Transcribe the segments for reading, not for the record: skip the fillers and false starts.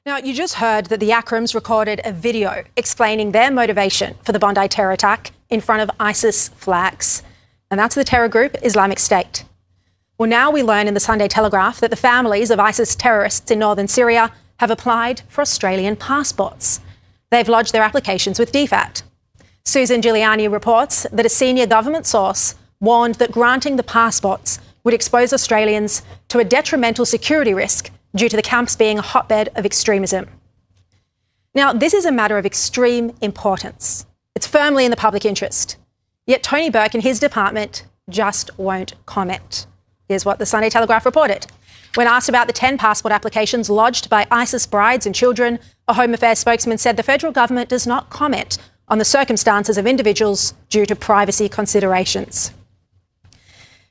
Now, you just heard that the Akrams recorded a video explaining their motivation for the Bondi terror attack in front of ISIS flags. And that's the terror group Islamic State. Well, now we learn in the Sunday Telegraph that the families of ISIS terrorists in northern Syria have applied for Australian passports. They've lodged their applications with DFAT. Susan Giuliani reports that a senior government source warned that granting the passports would expose Australians to a detrimental security risk due to the camps being a hotbed of extremism. Now, this is a matter of extreme importance. It's firmly in the public interest. Yet Tony Burke and his department just won't comment. Here's what the Sunday Telegraph reported. When asked about the 10 passport applications lodged by ISIS brides and children, a Home Affairs spokesman said the federal government does not comment on the circumstances of individuals due to privacy considerations.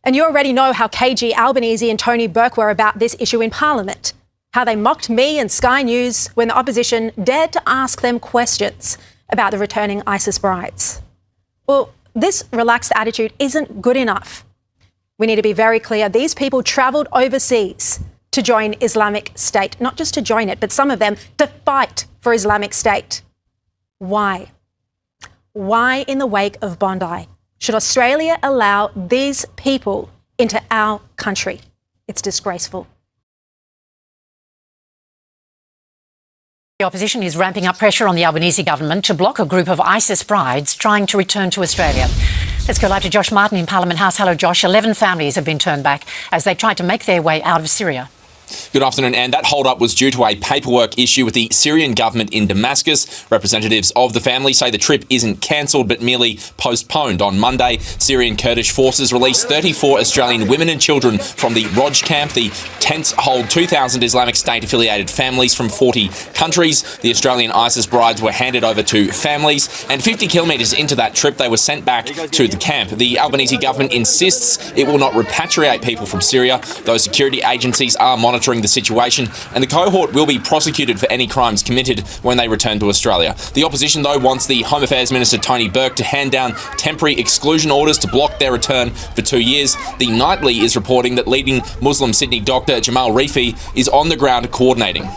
And you already know how cagey Albanese and Tony Burke were about this issue in Parliament, how they mocked me and Sky News when the opposition dared to ask them questions about the returning ISIS brides. Well, this relaxed attitude isn't good enough. We need to be very clear. These people travelled overseas to join Islamic State, not just to join it, but some of them to fight for Islamic State. Why? Why, in the wake of Bondi, should Australia allow these people into our country? It's disgraceful. The opposition is ramping up pressure on the Albanese government to block a group of ISIS brides trying to return to Australia. Let's go live to Josh Martin in Parliament House. Hello, Josh. 11 families have been turned back as they tried to make their way out of Syria. Good afternoon, and that hold-up was due to a paperwork issue with the Syrian government in Damascus. Representatives of the family say the trip isn't cancelled but merely postponed. On Monday, Syrian Kurdish forces released 34 Australian women and children from the Al-Roj camp. The tents hold 2,000 Islamic State-affiliated families from 40 countries. The Australian ISIS brides were handed over to families, and 50 kilometres into that trip, they were sent back to the camp. The Albanese government insists it will not repatriate people from Syria, though security agencies are monitoring the situation, and the cohort will be prosecuted for any crimes committed when they return to Australia. The opposition, though, wants the Home Affairs Minister Tony Burke to hand down temporary exclusion orders to block their return for 2 years. The Nightly is reporting that leading Muslim Sydney doctor Jamal Rifi is on the ground coordinating.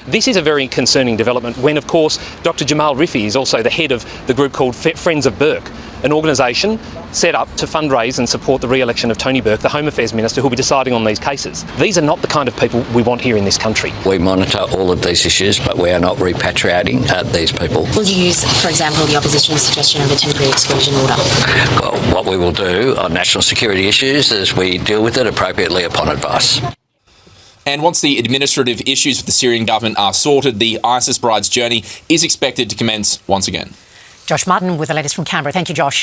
This is a very concerning development when, of course, Dr Jamal Rifi is also the head of the group called Friends of Burke, an organisation set up to fundraise and support the re-election of Tony Burke, the Home Affairs Minister, who will be deciding on these cases. These are not the kind of people we want here in this country. We monitor all of these issues, but we are not repatriating these people. Will you use, for example, the opposition's suggestion of a temporary exclusion order? Well, what we will do on national security issues is we deal with it appropriately upon advice. And once the administrative issues with the Syrian government are sorted, the ISIS bride's journey is expected to commence once again. Josh Martin with the latest from Canberra. Thank you, Josh.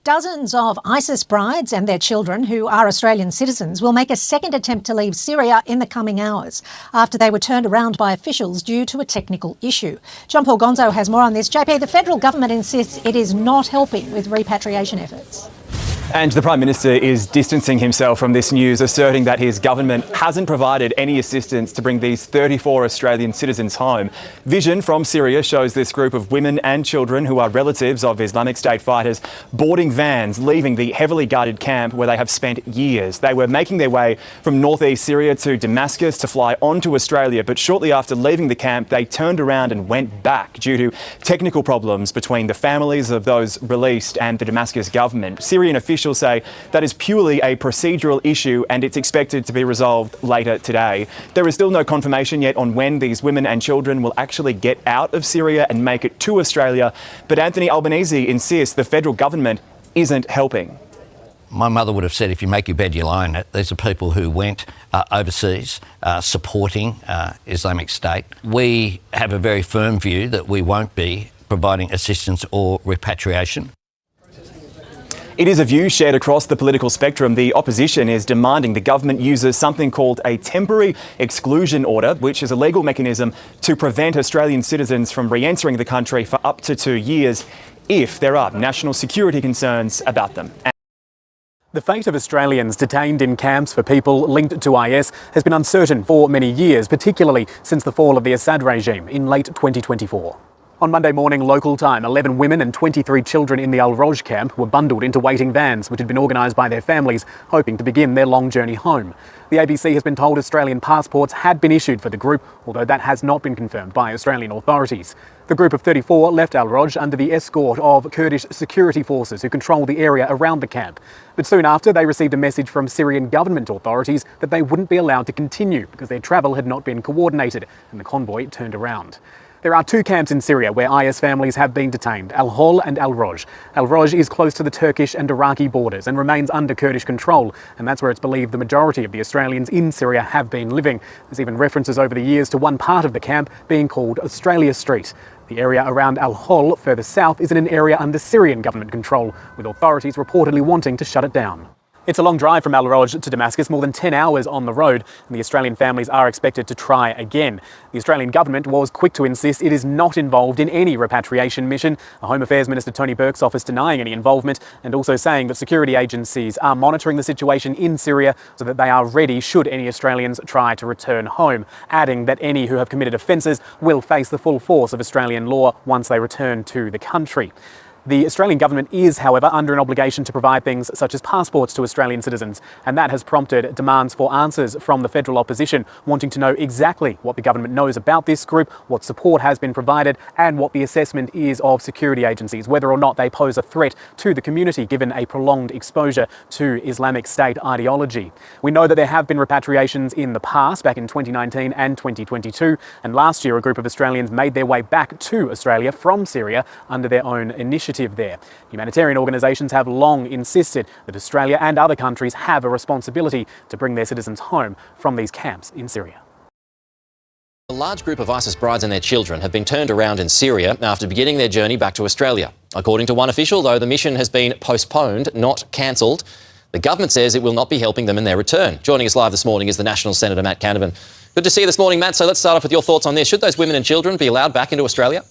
Dozens of ISIS brides and their children who are Australian citizens will make a second attempt to leave Syria in the coming hours after they were turned around by officials due to a technical issue. John Paul Gonzo has more on this. JP, the federal government insists it is not helping with repatriation efforts. And the Prime Minister is distancing himself from this news, asserting that his government hasn't provided any assistance to bring these 34 Australian citizens home. Vision from Syria shows this group of women and children who are relatives of Islamic State fighters boarding vans, leaving the heavily guarded camp where they have spent years. They were making their way from northeast Syria to Damascus to fly on to Australia, but shortly after leaving the camp, they turned around and went back due to technical problems between the families of those released and the Damascus government. Syrian officials say that is purely a procedural issue and it's expected to be resolved later today. There is still no confirmation yet on when these women and children will actually get out of Syria and make it to Australia, but Anthony Albanese insists the federal government isn't helping. My mother would have said, if you make your bed, you lie in it. These are people who went overseas supporting Islamic State. We have a very firm view that we won't be providing assistance or repatriation. It is a view shared across the political spectrum. The opposition is demanding the government uses something called a temporary exclusion order, which is a legal mechanism to prevent Australian citizens from re-entering the country for up to 2 years if there are national security concerns about them. The fate of Australians detained in camps for people linked to IS has been uncertain for many years, particularly since the fall of the Assad regime in late 2024. On Monday morning local time, 11 women and 23 children in the Al-Roj camp were bundled into waiting vans which had been organised by their families, hoping to begin their long journey home. The ABC has been told Australian passports had been issued for the group, although that has not been confirmed by Australian authorities. The group of 34 left Al-Roj under the escort of Kurdish security forces who control the area around the camp. But soon after, they received a message from Syrian government authorities that they wouldn't be allowed to continue because their travel had not been coordinated, and the convoy turned around. There are two camps in Syria where IS families have been detained, Al-Hol and Al-Roj. Al-Roj is close to the Turkish and Iraqi borders and remains under Kurdish control, and that's where it's believed the majority of the Australians in Syria have been living. There's even references over the years to one part of the camp being called Australia Street. The area around Al-Hol, further south, is in an area under Syrian government control, with authorities reportedly wanting to shut it down. It's a long drive from Al-Roj to Damascus, more than 10 hours on the road, and the Australian families are expected to try again. The Australian government was quick to insist it is not involved in any repatriation mission. The Home Affairs Minister Tony Burke's office denying any involvement, and also saying that security agencies are monitoring the situation in Syria so that they are ready should any Australians try to return home, adding that any who have committed offences will face the full force of Australian law once they return to the country. The Australian government is, however, under an obligation to provide things such as passports to Australian citizens, and that has prompted demands for answers from the federal opposition, wanting to know exactly what the government knows about this group, what support has been provided, and what the assessment is of security agencies, whether or not they pose a threat to the community given a prolonged exposure to Islamic State ideology. We know that there have been repatriations in the past, back in 2019 and 2022, and last year a group of Australians made their way back to Australia from Syria under their own initiative there. Humanitarian organisations have long insisted that Australia and other countries have a responsibility to bring their citizens home from these camps in Syria. A large group of ISIS brides and their children have been turned around in Syria after beginning their journey back to Australia. According to one official, though, the mission has been postponed, not cancelled. The government says it will not be helping them in their return. Joining us live this morning is the National Senator Matt Canavan. Good to see you this morning, Matt. So let's start off with your thoughts on this. Should those women and children be allowed back into Australia?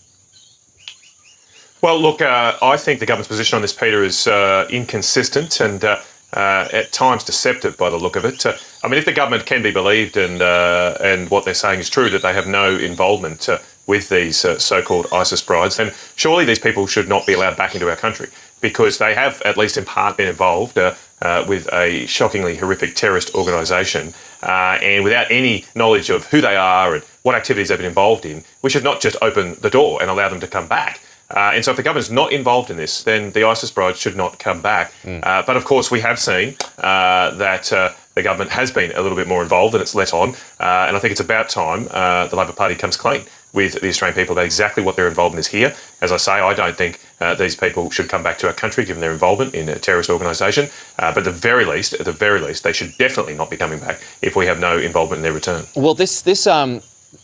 Well, look, I think the government's position on this, Peter, is inconsistent and at times deceptive by the look of it. I mean, if the government can be believed and what they're saying is true, that they have no involvement with these so-called ISIS brides, then surely these people should not be allowed back into our country, because they have, at least in part, been involved with a shockingly horrific terrorist organisation, and without any knowledge of who they are and what activities they've been involved in, we should not just open the door and allow them to come back. And so if the government's not involved in this, then the ISIS brides should not come back. But of course, we have seen that the government has been a little bit more involved and it's let on. And I think it's about time the Labor Party comes clean with the Australian people about exactly what their involvement is here. As I say, I don't think these people should come back to our country given their involvement in a terrorist organisation. But at the very least, they should definitely not be coming back if we have no involvement in their return. Well,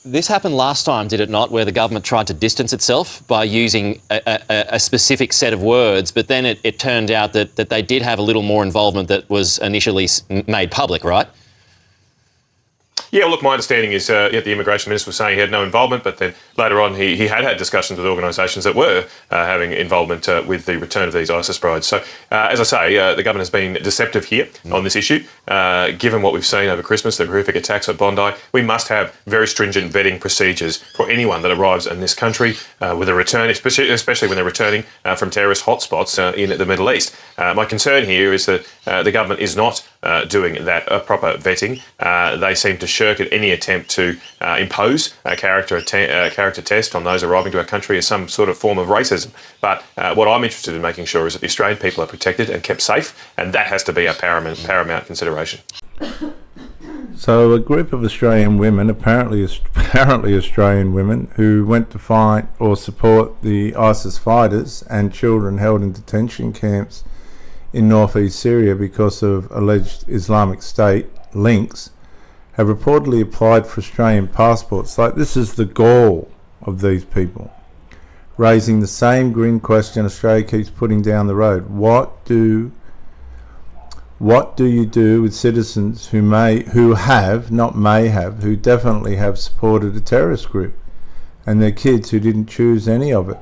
this happened last time, did it not, where the government tried to distance itself by using a specific set of words, but then it turned out that they did have a little more involvement that was initially made public, right? Yeah, well, look, my understanding is the Immigration Minister was saying he had no involvement, but then later on he had discussions with organisations that were having involvement with the return of these ISIS brides. So, as I say, the government has been deceptive here on this issue. Given what we've seen over Christmas, the horrific attacks at Bondi, we must have very stringent vetting procedures for anyone that arrives in this country with a return, especially when they're returning from terrorist hotspots in the Middle East. My concern here is that the government is not doing that proper vetting. They seem to shirk at any attempt to impose a character test on those arriving to our country as some sort of form of racism. But what I'm interested in making sure is that the Australian people are protected and kept safe, and that has to be our paramount consideration. So a group of Australian women, apparently Australian women, who went to fight or support the ISIS fighters and children held in detention camps in northeast Syria because of alleged Islamic State links, have reportedly applied for Australian passports. Like, this is the gall of these people, raising the same grim question Australia keeps putting down the road. What do you do with citizens who definitely have supported a terrorist group, and their kids who didn't choose any of it?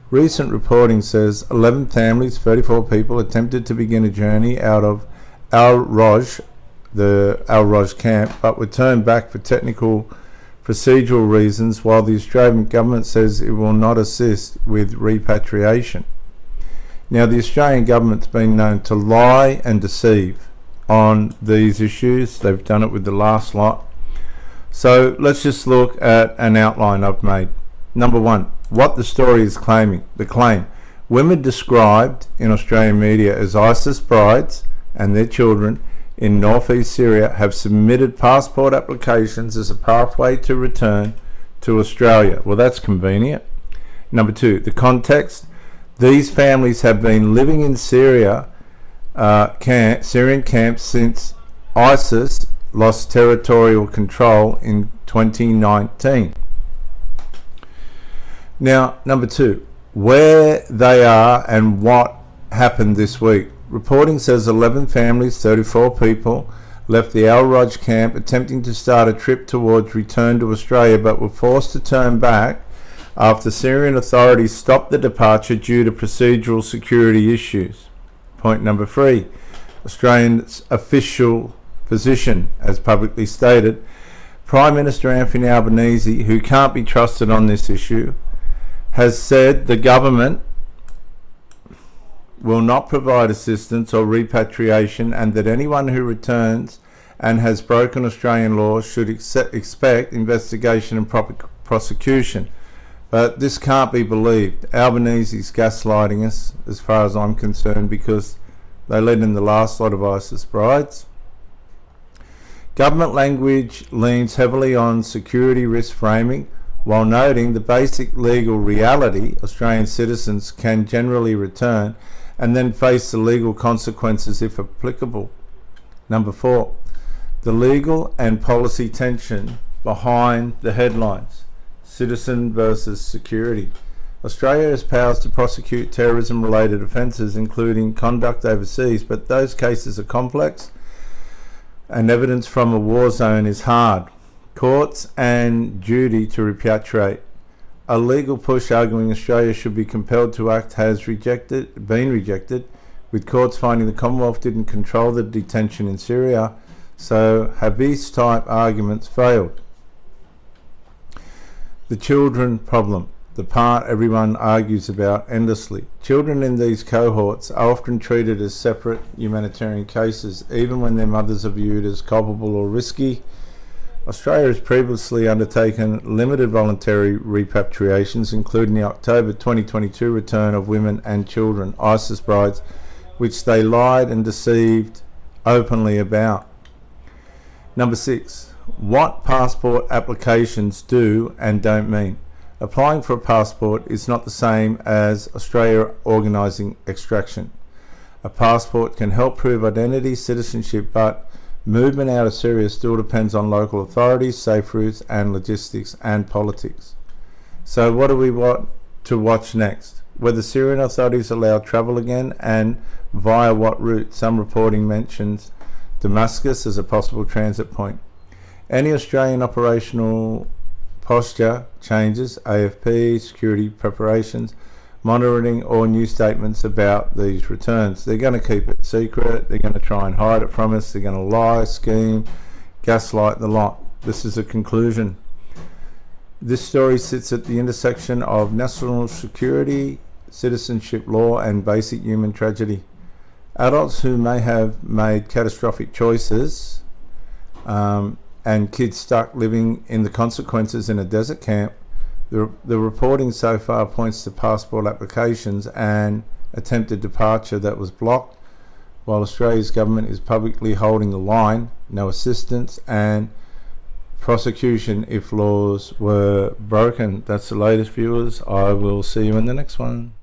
Recent reporting says 11 families, 34 people, attempted to begin a journey out of Al-Roj, the Al-Roj camp, but were turned back for procedural reasons, while the Australian government says it will not assist with repatriation. Now, the Australian government's been known to lie and deceive on these issues. They've done it with the last lot. So let's just look at an outline I've made. Number one, what the story is claiming. The claim: women described in Australian media as ISIS brides and their children in northeast Syria have submitted passport applications as a pathway to return to Australia. Well, that's convenient. Number two, the context. These families have been living in Syrian camps since ISIS lost territorial control in 2019. Now, number two, where they are and what happened this week. Reporting says 11 families, 34 people, left the Al-Roj camp attempting to start a trip towards return to Australia, but were forced to turn back after Syrian authorities stopped the departure due to procedural security issues. Point number three, Australia's official position, as publicly stated. Prime Minister Anthony Albanese, who can't be trusted on this issue, has said the government will not provide assistance or repatriation, and that anyone who returns and has broken Australian law should expect investigation and prosecution. But this can't be believed. Albanese's gaslighting us, as far as I'm concerned, because they led in the last lot of ISIS brides. Government language leans heavily on security risk framing, while noting the basic legal reality: Australian citizens can generally return and then face the legal consequences if applicable. Number four, the legal and policy tension behind the headlines: citizen versus security. Australia has powers to prosecute terrorism-related offences, including conduct overseas, but those cases are complex and evidence from a war zone is hard. Courts and duty to repatriate. A legal push arguing Australia should be compelled to act has been rejected, with courts finding the Commonwealth didn't control the detention in Syria, so Habis-type arguments failed. The children problem, the part everyone argues about endlessly. Children in these cohorts are often treated as separate humanitarian cases, even when their mothers are viewed as culpable or risky. Australia has previously undertaken limited voluntary repatriations, including the October 2022 return of women and children, ISIS brides, which they lied and deceived openly about. Number six, what passport applications do and don't mean. Applying for a passport is not the same as Australia organising extraction. A passport can help prove identity, citizenship, but movement out of Syria still depends on local authorities, safe routes and logistics and politics. So what do we want to watch next? Whether Syrian authorities allow travel again, and via what route. Some reporting mentions Damascus as a possible transit point. Any Australian operational posture changes, AFP, security preparations, monitoring, or new statements about these returns. They're going to keep it secret, they're going to try and hide it from us, they're going to lie, scheme, gaslight the lot. This is a conclusion. This story sits at the intersection of national security, citizenship law and basic human tragedy. Adults who may have made catastrophic choices and kids stuck living in the consequences in a desert camp. The reporting so far points to passport applications and attempted departure that was blocked, while Australia's government is publicly holding the line, no assistance and prosecution if laws were broken. That's the latest, viewers. I will see you in the next one.